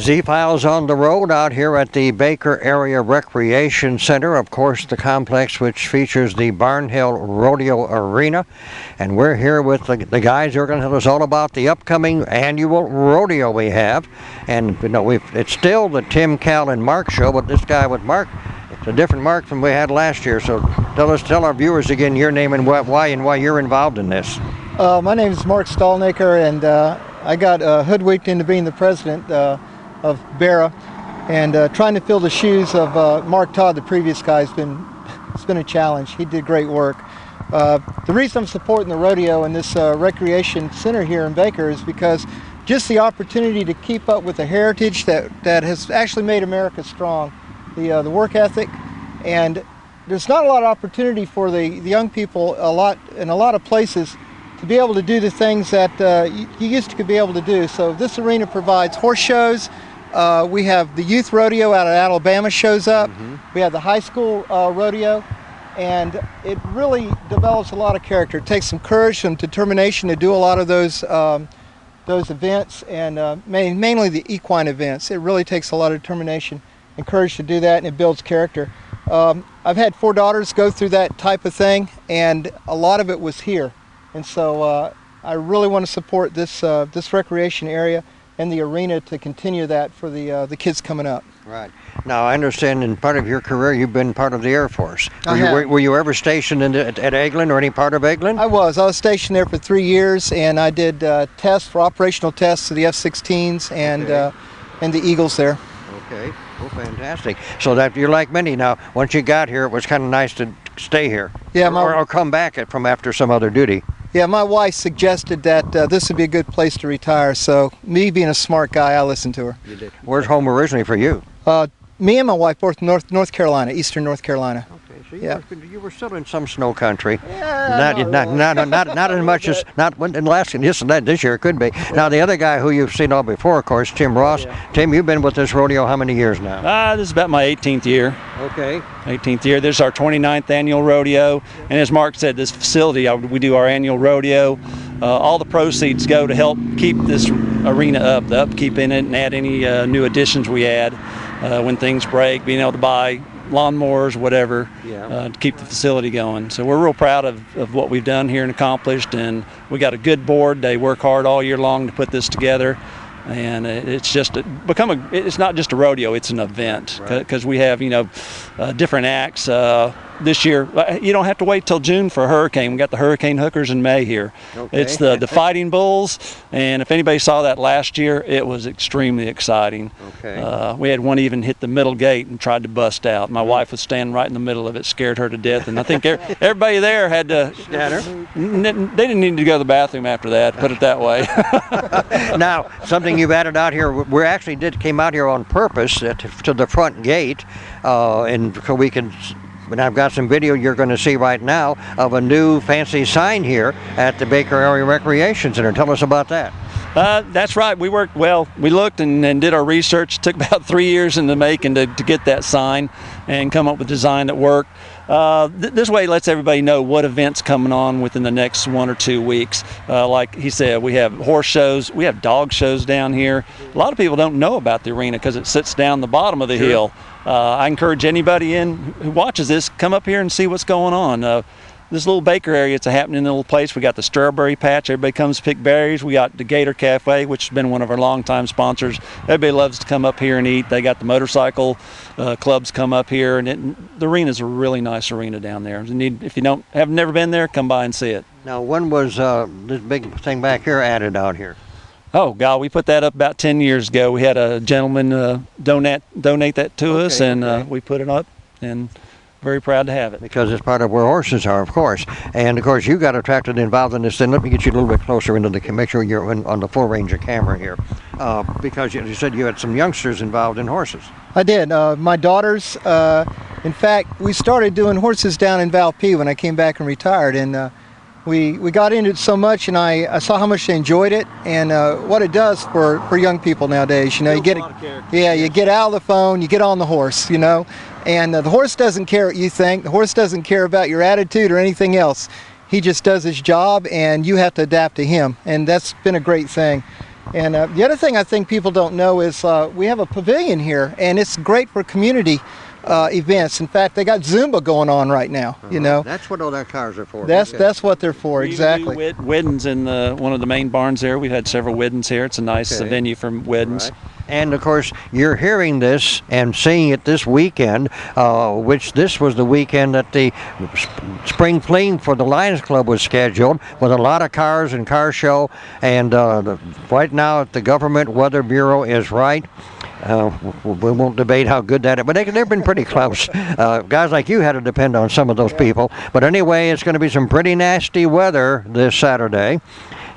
Z-Files on the road out here at the Baker Area Recreation Center, of course the complex which features the Barnhill Rodeo Arena, and we're here with the guys who are going to tell us all about the upcoming annual rodeo we have. And you know, it's still the Tim, Cal, and Mark show, but this guy with Mark, it's a different Mark than we had last year. So tell our viewers again your name and why you're involved in this. My name is Mark Stallnaker, and I got hoodwinked into being the president of BERA, and trying to fill the shoes of Mark Todd, the previous guy, it's been a challenge. He did great work. The reason I'm supporting the rodeo and this recreation center here in Baker is because just the opportunity to keep up with the heritage that has actually made America strong, the work ethic, and there's not a lot of opportunity for the young people in a lot of places to be able to do the things that you used to be able to do. So this arena provides horse shows. We have the youth rodeo out of Alabama shows up. We have the high school rodeo, and it really develops a lot of character. It takes some courage, some determination to do a lot of those events, and mainly the equine events. It really takes a lot of determination and courage to do that, and it builds character. I've had 4 daughters go through that type of thing, and a lot of it was here. And so I really want to support this recreation area and the arena to continue that for the kids coming up. Right. Now I understand in part of your career you've been part of the Air Force. Were you ever stationed at Eglin or any part of Eglin? I was stationed there for 3 years, and I did tests for operational tests of the F-16s and the Eagles there. Okay. Well, fantastic. So that you're like many now. Once you got here, it was kind of nice to stay here. Yeah, or come back from after some other duty. Yeah, my wife suggested that this would be a good place to retire. So me being a smart guy, I listened to her. You did. Where's home originally for you? Me and my wife both North Carolina, Eastern North Carolina. Okay, so you were still in some snow country. Yeah, not as much as in last this year it could be. Now the other guy who you've seen all before, of course, Tim Ross. Yeah. Tim, you've been with this rodeo how many years now? This is about my 18th year. Okay. 18th year. This is our 29th annual rodeo, and as Mark said, this facility we do our annual rodeo. All the proceeds go to help keep this arena up, the upkeep in it, and add any new additions we add when things break, being able to buy lawnmowers, whatever, to keep the facility going. So we're real proud of what we've done here and accomplished, and we got a good board. They work hard all year long to put this together, and it's just it's not just a rodeo, it's an event, because we have different acts. This year, you don't have to wait till June for a hurricane. We got the hurricane hookers in May here. Okay. It's the fighting bulls, and if anybody saw that last year, it was extremely exciting. Okay. We had one even hit the middle gate and tried to bust out. My wife was standing right in the middle of it, scared her to death, and I think everybody there had to. They didn't need to go to the bathroom after that. Put it that way. Now, something you've added out here. We actually came out here on purpose to the front gate, and so we can. And I've got some video you're going to see right now of a new fancy sign here at the Baker Area Recreation Center. Tell us about that. That's right. We looked and did our research. It took about 3 years in the making to get that sign and come up with a design that worked. This way it lets everybody know what events coming on within the next 1 or 2 weeks. Like he said, we have horse shows, we have dog shows down here. A lot of people don't know about the arena because it sits down the bottom of the hill. I encourage anybody who watches this, come up here and see what's going on. This little Baker area, it's a happening little place. We got the strawberry patch, everybody comes to pick berries. We got the Gator Cafe, which has been one of our longtime sponsors. Everybody loves to come up here and eat. They got the motorcycle clubs come up here, and the arena's a really nice arena down there. If you have never been there, come by and see it. Now, when was this big thing back here added out here? Oh God, we put that up about 10 years ago. We had a gentleman donate that to us, and we put it up, and very proud to have it. Because it's part of where horses are, of course. And of course you got attracted and involved in this thing. Let me get you a little bit closer into make sure you're on the full range of camera here. Because you said you had some youngsters involved in horses. I did. My daughters, in fact, we started doing horses down in Valpy when I came back and retired, and we got into it so much, and I saw how much they enjoyed it, and what it does for young people nowadays. You get you get out of the phone, you get on the horse, and the horse doesn't care what you think. The horse doesn't care about your attitude or anything else. He just does his job, and you have to adapt to him, and that's been a great thing. And the other thing I think people don't know is we have a pavilion here, and it's great for community events. In fact, they got Zumba going on right now. You know, that's what all their cars are for. That's what they're for. Exactly. We do weddings in one of the main barns there. We've had several weddings here. It's a nice venue for weddings. Right. And of course, you're hearing this and seeing it this weekend, which this was the weekend that the spring fling for the Lions Club was scheduled, with a lot of cars and car show. And right now, the Government Weather Bureau is right. We won't debate how good that is, but they've been pretty close. Guys like you had to depend on some of those people. But anyway, it's going to be some pretty nasty weather this Saturday.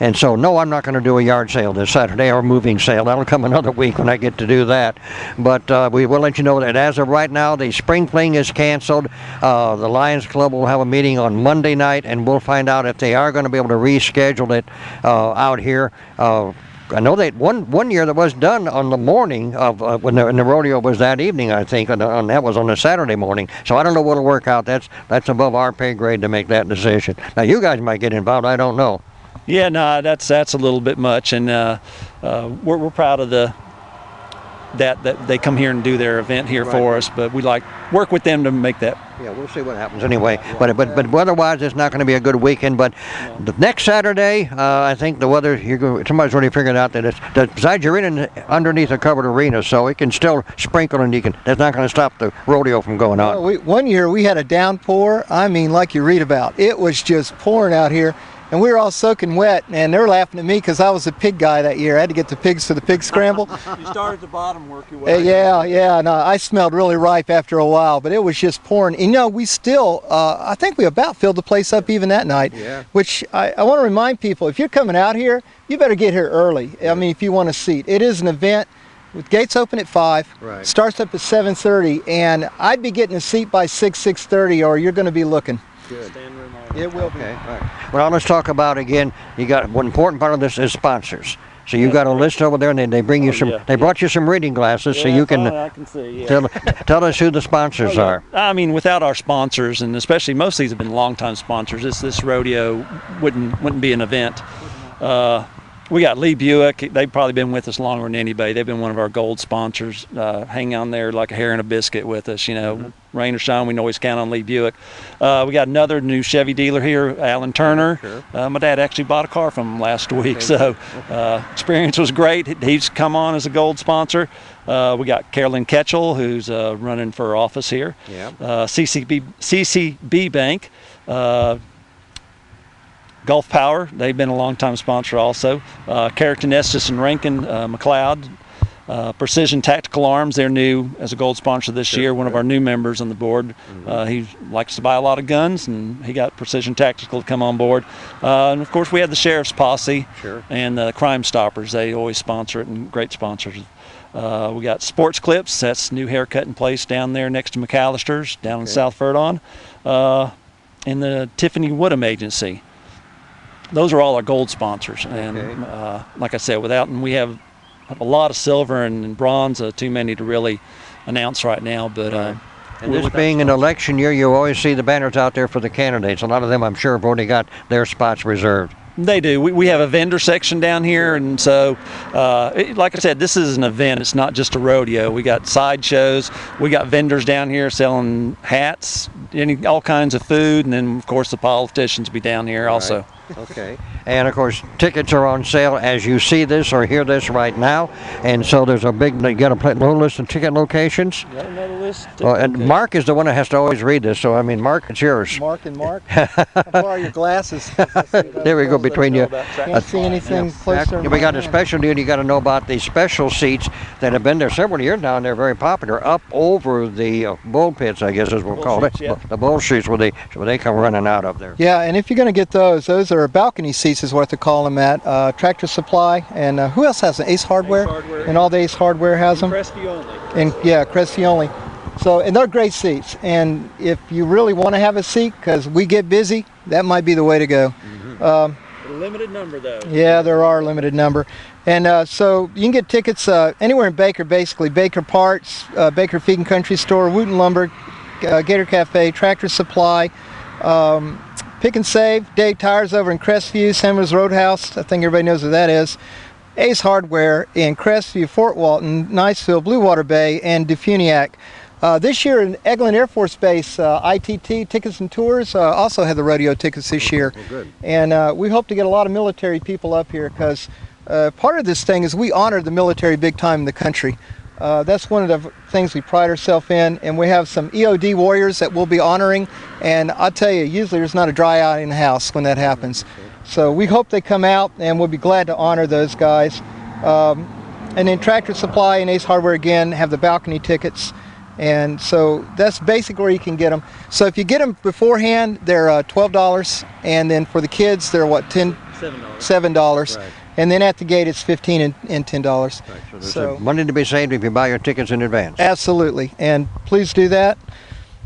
And so, no, I'm not going to do a yard sale this Saturday or a moving sale. That'll come another week when I get to do that. But we will let you know that as of right now, the spring fling is canceled. The Lions Club will have a meeting on Monday night, and we'll find out if they are going to be able to reschedule it out here. I know that one year that was done on the morning of when the rodeo was that evening, I think, and that was on a Saturday morning. So I don't know what'll work out. That's above our pay grade to make that decision. Now you guys might get involved. I don't know. Yeah, no, that's a little bit much, and we're proud of that they come here and do their event here for us. But we work with them to make that. Yeah, we'll see what happens anyway. But weather-wise, it's not going to be a good weekend. But the next Saturday, I think the weather, somebody's already figured out that besides you're underneath a covered arena, so it can still sprinkle, and that's not going to stop the rodeo from going on. Well, one year we had a downpour. I mean, like you read about. It was just pouring out here. And we were all soaking wet, and they're laughing at me because I was a pig guy that year. I had to get the pigs for the pig scramble. You start at the bottom, work your way. Yeah. No, I smelled really ripe after a while, but it was just pouring. And, we still, I think we about filled the place up even that night. Yeah. Which I want to remind people, if you're coming out here, you better get here early. I mean, if you want a seat. It is an event. With gates open at 5, starts up at 7:30, and I'd be getting a seat by 6:30, or you're going to be looking. Good. It will be. Okay. Right. Well, let's talk about again. You got one important part of this is sponsors. So you've got a list over there, and they bring you some. They brought you some reading glasses, so you can. I can see. Yeah. Tell us who the sponsors are. I mean, without our sponsors, and especially most of these have been longtime sponsors, this rodeo wouldn't be an event. We got Lee Buick. They've probably been with us longer than anybody. They've been one of our gold sponsors. Hang on there like a hair and a biscuit with us. Rain or shine, we can always count on Lee Buick. We got another new Chevy dealer here, Alan Turner. Sure. My dad actually bought a car from him last week, so experience was great. He's come on as a gold sponsor. We got Carolyn Ketchell, who's running for office here. Yeah. CCB Bank. Gulf Power, they've been a long-time sponsor also. Carrington Estes and Rankin McLeod. Precision Tactical Arms, they're new as a gold sponsor this year, one of our new members on the board. He likes to buy a lot of guns, and he got Precision Tactical to come on board. And of course we have the Sheriff's Posse and Crime Stoppers. They always sponsor it, and great sponsors. We got Sports Clips, that's new haircut in place down there next to McAllister's down in South Verdon. And the Tiffany Woodham Agency. Those are all our gold sponsors, and like I said, and we have a lot of silver and bronze, too many to really announce right now. But and this being an election year, you always see the banners out there for the candidates. A lot of them, I'm sure, have already got their spots reserved. They do. We have a vendor section down here, and so, like I said, this is an event. It's not just a rodeo. We got sideshows. We got vendors down here selling hats, all kinds of food, and then, of course, the politicians be down here also. Okay. And of course, tickets are on sale as you see this or hear this right now. And so there's you got a little list of ticket locations. Got another list. And Mark is the one that has to always read this. So I mean, Mark, it's yours. Mark. How far are your glasses? There we go between you. Can't see anything closer. We got a special deal. You got to know about the special seats that have been there several years now, and they're very popular. Up over the bull pits, I guess is what we'll call it. Yeah. The bull chutes where they come running out of there. Yeah, and if you're going to get those are balcony seats is what they call them at. Tractor Supply, and who else has them? Ace Hardware? And all the Ace Hardware has them. Cresty only. And Cresty only. So, and they're great seats. And if you really want to have a seat, because we get busy, that might be the way to go. A limited number, though. Yeah, there are a limited number. And so you can get tickets anywhere in Baker, basically. Baker Parts, Baker Feed and Country Store, Wooten Lumber, Gator Cafe, Tractor Supply, Pick and Save, Dave Tires over in Crestview, Samuel's Roadhouse. I think everybody knows what that is. Ace Hardware in Crestview, Fort Walton, Niceville, Blue Water Bay, and Defuniak. This year in Eglin Air Force Base, ITT Tickets and Tours also had the rodeo tickets this year. Well, good. And we hope to get a lot of military people up here because part of this thing is we honor the military big time in the country. That's one of the things we pride ourselves in, and we have some EOD warriors that we'll be honoring, and I'll tell you, usually there's not a dry eye in the house when that happens. So we hope they come out, and we'll be glad to honor those guys. And then Tractor Supply and Ace Hardware again have the balcony tickets, and so that's basically where you can get them. So if you get them beforehand, they're $12, and then for the kids, they're what, $7. Right. And then at the gate, it's $15 and $10. Right, so there's money to be saved if you buy your tickets in advance. Absolutely, and please do that,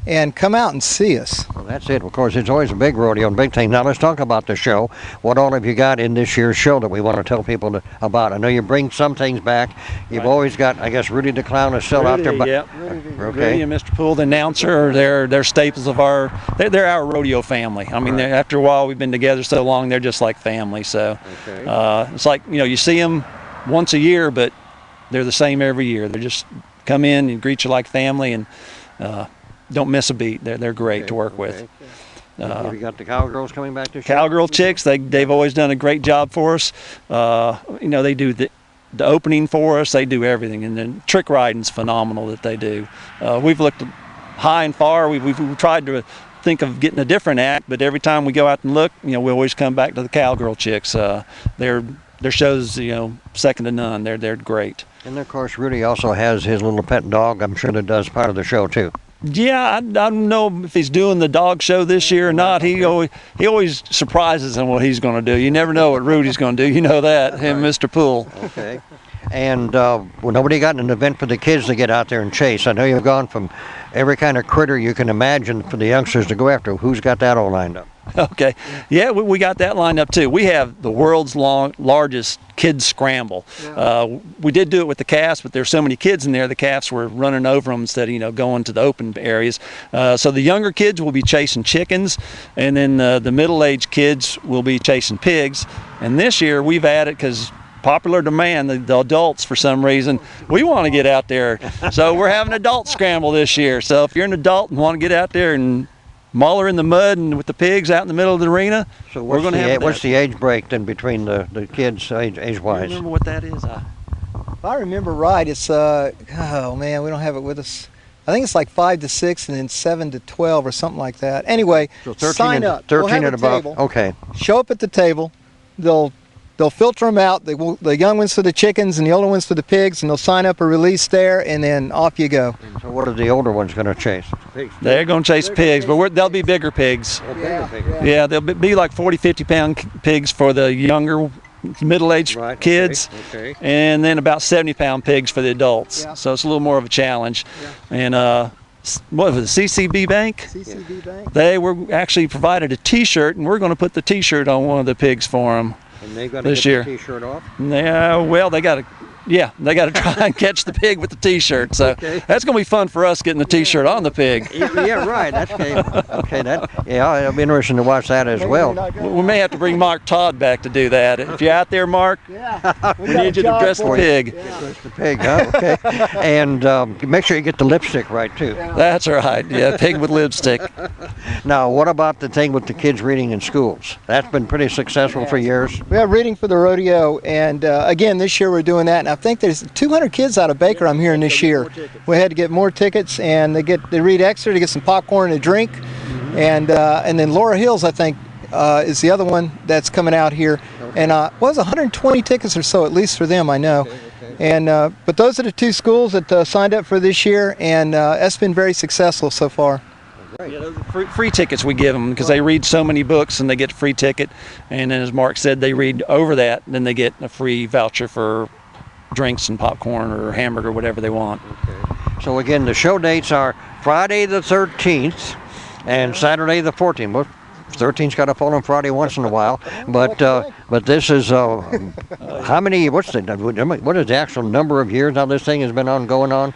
and come out and see us. Well, that's it. Of course, it's always a big rodeo and big thing. Now let's talk about the show. What all have you got in this year's show that we want to tell people about? I know you bring some things back. You've always got, I guess, Rudy the Clown is still out there. But Yep. Okay. Rudy and Mr. Poole, the announcer, they're staples of they're our rodeo family. I mean, after a while, we've been together so long, they're just like family. So it's like, you see them once a year, but they're the same every year. They just come in and greet you like family, and don't miss a beat. They're great to work with. You got the Cowgirls coming back this year? Cowgirl Chicks, they've always done a great job for us. They do the opening for us. They do everything, and then trick riding's phenomenal that they do. We've looked high and far. We've tried to think of getting a different act, but every time we go out and look, we always come back to the Cowgirl Chicks. Their show's second to none. They're great. And of course, Rudy also has his little pet dog. I'm sure that does part of the show too. Yeah, I don't know if he's doing the dog show this year or not. He always surprises him what he's going to do. You never know what Rudy's going to do. You know that, him, Mr. Poole. Okay. And nobody got an event for the kids to get out there and chase. I know you've gone from every kind of critter you can imagine for the youngsters to go after. Who's got that all lined up? Okay. Yeah, we got that lined up too. We have the world's largest kids scramble. Yeah. We did do it with the calves, but there's so many kids in there, the calves were running over them instead of going to the open areas. So the younger kids will be chasing chickens, and then the middle-aged kids will be chasing pigs. And this year we've added, because popular demand, the adults, for some reason, we want to get out there. So we're having an adult scramble this year. So if you're an adult and want to get out there and maul her in the mud and with the pigs out in the middle of the arena, so we're going to have what's the age break then between the kids age-wise? I remember what that is. If I remember right, it's oh man, we don't have it with us. I think it's like 5 to 6 and then 7 to 12 or something like that. Anyway, so 13 sign up. 13 and above. Table. Okay. Show up at the table. They'll filter them out. The young ones for the chickens and the older ones for the pigs, and they'll sign up a release there, and then off you go. And so what are the older ones going to chase? Pigs. They're going to chase pigs, but they'll be bigger pigs. Oh, bigger pigs. Yeah, they'll be like 40, 50-pound pigs for the younger, middle-aged kids, okay. And then about 70-pound pigs for the adults. Yeah. So it's a little more of a challenge. Yeah. And what was it, CCB Bank? CCB Bank. They were actually provided a T-shirt, and we're going to put the T-shirt on one of the pigs for them. And they got to this get year. the T-shirt off? Yeah, well, they got to try and catch the pig with the T-shirt. So that's going to be fun for us getting the T-shirt on the pig. Yeah, right. That's okay. It'll be interesting to watch that as well. We may have to bring Mark Todd back to do that. If you're out there, Mark, we need you to dress the pig. Dress the pig, huh? Okay. And make sure you get the lipstick right too. That's right. Yeah, pig with lipstick. Now, what about the thing with the kids reading in schools? That's been pretty successful for years. We have reading for the rodeo, and again, this year we're doing that. And I think there's 200 kids out of Baker I'm hearing this year. We had to get more tickets, and they read extra to get some popcorn and a drink. And then Laura Hills, I think, is the other one that's coming out here. And was 120 tickets or so, at least for them, I know. And but those are the two schools that signed up for this year, and that's been very successful so far. Yeah, those are free tickets we give them because they read so many books and they get a free ticket. And then, as Mark said, they read over that, then they get a free voucher for drinks and popcorn or hamburger, whatever they want. Okay. So again, the show dates are Friday the 13th and Saturday the 14th. Well, 13th's got to fall on Friday once in a while, but this is how many? What is the actual number of years now this thing has been going on?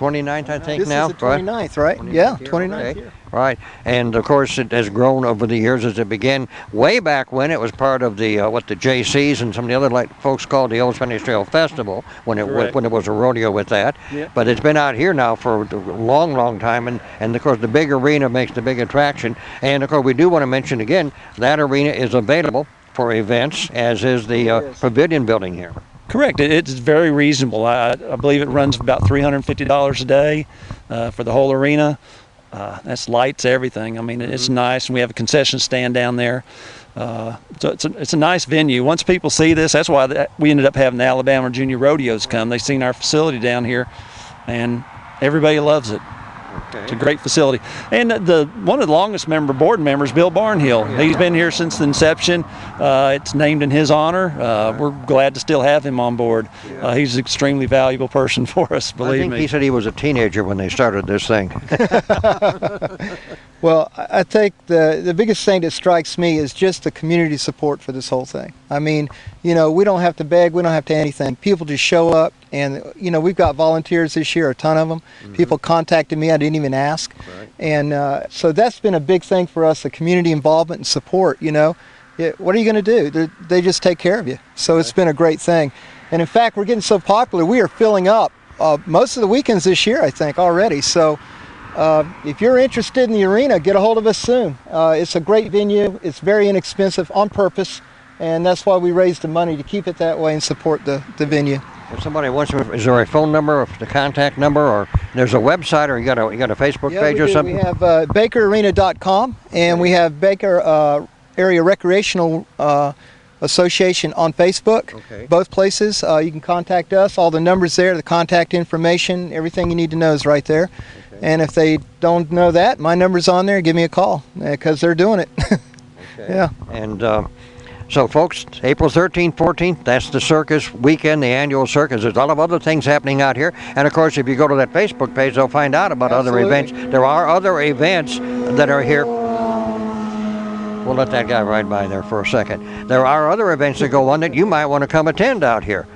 29th, I think, this now. This is the 29th, right? Yeah, 29th. Okay. Right, and of course it has grown over the years as it began way back when it was part of the what the JCs and some of the other like folks called the Old Spanish Trail Festival when it was a rodeo with that. Yep. But it's been out here now for a long time, and of course the big arena makes the big attraction. And of course we do want to mention again that arena is available for events, as is the pavilion building here. Correct. It's very reasonable. I believe it runs about $350 a day for the whole arena. That's lights, everything. I mean, it's nice, and we have a concession stand down there. So it's a nice venue. Once people see this, that's why we ended up having the Alabama Junior Rodeos come. They've seen our facility down here, and everybody loves it. Okay. It's a great facility. And one of the longest board members, Bill Barnhill. Yeah. He's been here since the inception. It's named in his honor. We're glad to still have him on board. Yeah. He's an extremely valuable person for us, believe me. I think he said he was a teenager when they started this thing. Well, I think the biggest thing that strikes me is just the community support for this whole thing. I mean, we don't have to beg, we don't have to anything. People just show up, and we've got volunteers this year, a ton of them. Mm-hmm. People contacted me, I didn't even ask. Right. And so that's been a big thing for us, the community involvement and support. What are you going to do? They just take care of you. So it's been a great thing. And in fact, we're getting so popular, we are filling up most of the weekends this year, I think, already. So if you're interested in the arena, get a hold of us soon. It's a great venue. It's very inexpensive on purpose, and that's why we raised the money to keep it that way and support the venue. If somebody wants, is there a phone number, or the contact number, or there's a website, or you got a Facebook page or something? We have BakerArena.com, and we have Baker Area Recreational Association on Facebook. Okay. Both places. You can contact us. All the numbers there, the contact information, everything you need to know is right there. Okay. And if they don't know that, my number's on there. Give me a call, because they're doing it. Okay. Yeah. And so, folks, April 13th, 14th, that's the circus weekend, the annual circus. There's a lot of other things happening out here. And, of course, if you go to that Facebook page, they'll find out about other events. There are other events that are here. We'll let that guy ride by there for a second. There are other events that go on that you might want to come attend out here.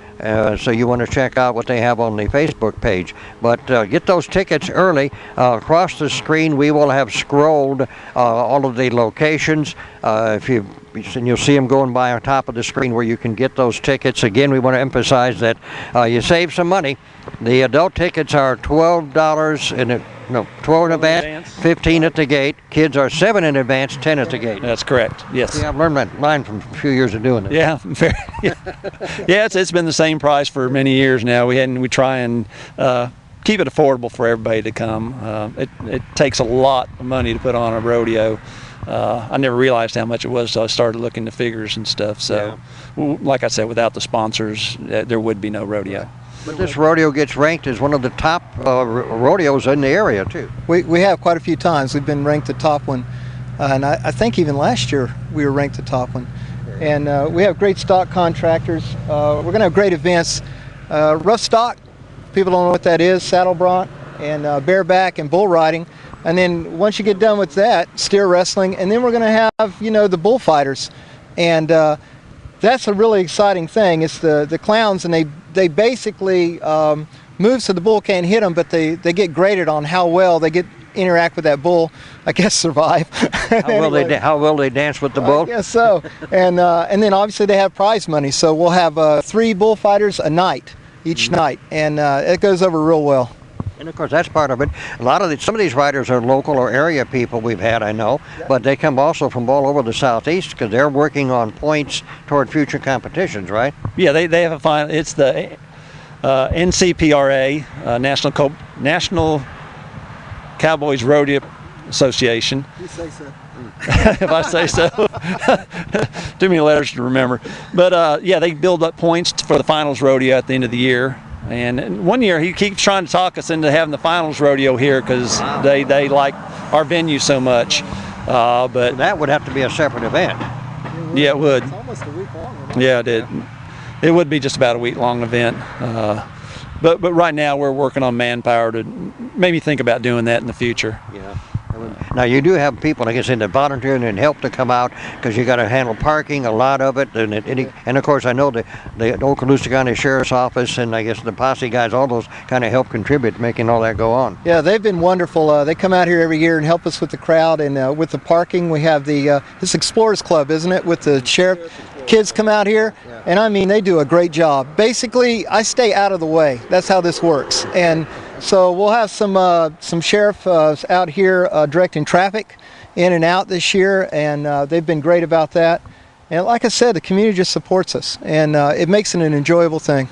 So you want to check out what they have on the Facebook page. But get those tickets early. Across the screen, we will have scrolled all of the locations. And you'll see them going by on top of the screen where you can get those tickets. Again, we want to emphasize that you save some money. The adult tickets are $12 12 in advance, 15 at the gate. Kids are 7 in advance, 10 at the gate. That's correct. Yes. Yeah, I've learned that line from a few years of doing it. Yeah, yeah. It's been the same price for many years now. We try and keep it affordable for everybody to come. It takes a lot of money to put on a rodeo. I never realized how much it was until I started looking at figures and stuff. So, like I said, without the sponsors, there would be no rodeo. But this rodeo gets ranked as one of the top rodeos in the area, too. We have quite a few times. We've been ranked the top one. And I think even last year we were ranked the top one. And we have great stock contractors. We're going to have great events. Rough stock, people don't know what that is, saddle bronc, and bareback and bull riding. And then once you get done with that, steer wrestling. And then we're going to have, the bullfighters. And that's a really exciting thing. It's the clowns, and they basically move so the bull can't hit them, but they get graded on how well they interact with that bull. I guess survive. How well they dance with the bull? I guess so. And then obviously they have prize money. So we'll have 3 bullfighters a night, each night, and it goes over real well. And of course, that's part of it. Some of these riders are local or area people we've had, I know, but they come also from all over the southeast because they're working on points toward future competitions, right? Yeah, they have a final. It's the NCPRA, National Cowboys Rodeo Association. You say so. If I say so. Too many letters to remember. But they build up points for the finals rodeo at the end of the year. And one year he keeps trying to talk us into having the finals rodeo here because they like our venue so much. But that would have to be a separate event. Yeah, it would. It's almost a week long. Yeah, it would be just about a week-long event. But right now we're working on manpower to maybe think about doing that in the future. Yeah. Now you do have people, like I said, that volunteer and help to come out because you got to handle parking, a lot of it, and of course I know the Okaloosa County Sheriff's Office and I guess the posse guys, all those kind of help contribute to making all that go on. Yeah, they've been wonderful. They come out here every year and help us with the crowd and with the parking. We have the this Explorers Club, isn't it, with the sheriff? Kids come out here, and I mean, they do a great job. Basically, I stay out of the way. That's how this works. And so we'll have some sheriff out here directing traffic in and out this year, and they've been great about that. And like I said, the community just supports us, and it makes it an enjoyable thing.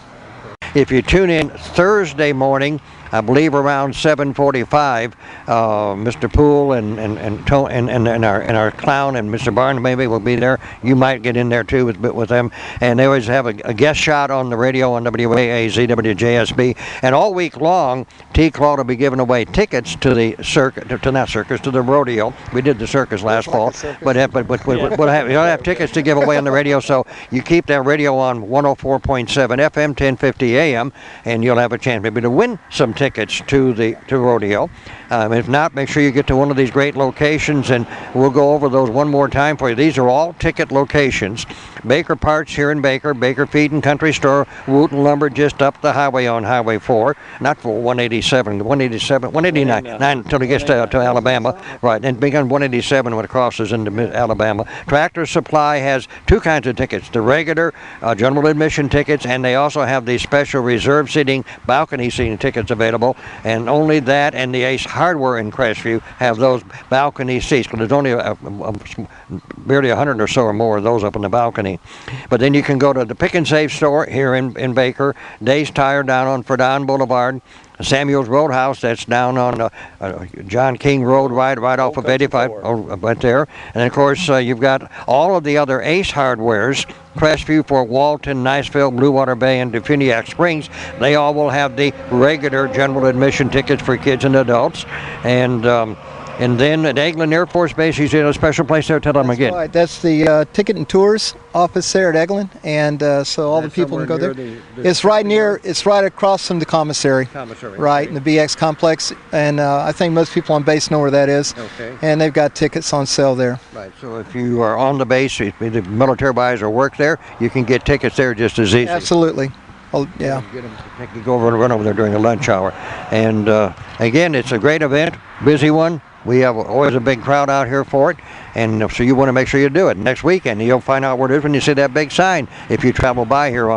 If you tune in Thursday morning, I believe around 7:45, Mr. Poole and our clown and Mr. Barnes maybe will be there. You might get in there too with them. And they always have a guest shot on the radio on WAAZ, WJSB. And all week long, T-Claw will be giving away tickets to the to the rodeo. We did the circus last fall, but you'll have tickets to give away on the radio. So you keep that radio on 104.7 FM, 1050 AM, and you'll have a chance maybe to win some tickets to rodeo. If not, make sure you get to one of these great locations, and we'll go over those one more time for you. These are all ticket locations. Baker Parts here in Baker, Baker Feed and Country Store, Wooten Lumber just up the highway on Highway 4, not for 189 until it gets to Alabama, right, and begin 187 when it crosses into Alabama. Tractor Supply has two kinds of tickets, the regular general admission tickets, and they also have the special reserve seating, balcony seating tickets available, and only that and the Ace Hardware in Crestview have those balcony seats, but there's only barely 100 or so or more of those up in the balcony. But then you can go to the Pick and Save store here in Baker, Days Tire down on Ferdinand Boulevard, Samuel's Roadhouse, that's down on John King Road, right off of 85, right there. And of course, you've got all of the other Ace Hardwares, Crestview, Fort Walton, Niceville, Blue Water Bay, and Definiak Springs. They all will have the regular general admission tickets for kids and adults. And then at Eglin Air Force Base, he's in a special place there. Tell them again. Right. That's the Ticket and Tours office there at Eglin, and so all the people can go there. It's right across from the commissary. Right, in the BX complex, and I think most people on base know where that is. Okay. And they've got tickets on sale there. Right. So if you are on the base, if the military buys or work there, you can get tickets there just as easy. Absolutely. Oh, yeah. You can go over and run over there during the lunch hour. And again, it's a great event, busy one. We have always a big crowd out here for it, and so you want to make sure you do it. Next weekend, you'll find out where it is when you see that big sign. If you travel by here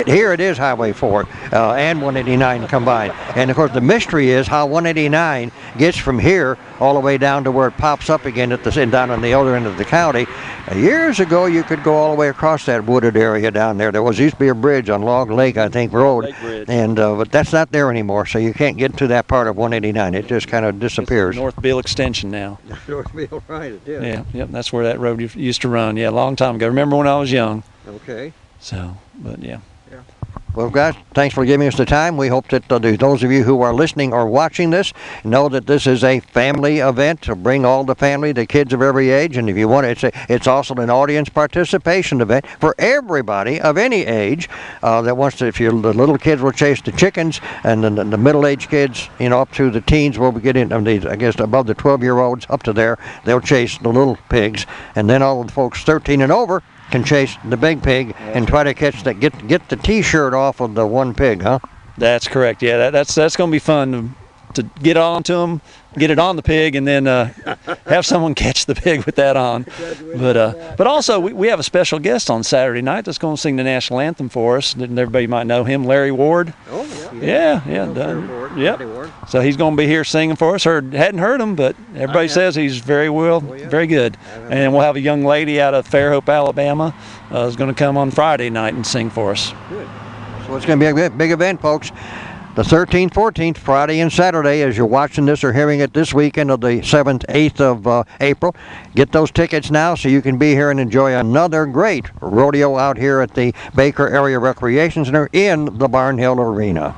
here it is Highway 4 and 189 combined. And of course, the mystery is how 189 gets from here all the way down to where it pops up again down on the other end of the county. Years ago, you could go all the way across that wooded area down there. There used to be a bridge on Log Lake, I think, Road, and but that's not there anymore. So you can't get to that part of 189. It just kind of disappears. It's North Beale Extension now. North Beale, right? It is. Yeah, yep. That's where that road used to run. Yeah, a long time ago. Remember when I was young? Okay. So, but yeah. Well, guys, thanks for giving us the time. We hope that those of you who are listening or watching this know that this is a family event to bring all the family, the kids of every age. And if you want it's also an audience participation event for everybody of any age that wants to. If the little kids will chase the chickens, and then the middle-aged kids, up to the teens will be getting, I guess, above the 12-year-olds up to there, they'll chase the little pigs, and then all the folks 13 and over can chase the big pig and try to catch get the T-shirt off of the one pig, huh? That's correct. Yeah, that's going to be fun to get onto them, get it on the pig, and then have someone catch the pig with that on. But also we have a special guest on Saturday night that's going to sing the national anthem for us. And everybody might know him, Larry Ward. Oh yeah. Yep. So he's going to be here singing for us. Hadn't heard him, but everybody says he's very very good. And we'll have a young lady out of Fairhope, Alabama, is going to come on Friday night and sing for us. Good. So it's going to be a big event, folks. The 13th, 14th, Friday and Saturday, as you're watching this or hearing it this weekend of the 7th, 8th of April. Get those tickets now so you can be here and enjoy another great rodeo out here at the Baker Area Recreation Center in the Barnhill Arena.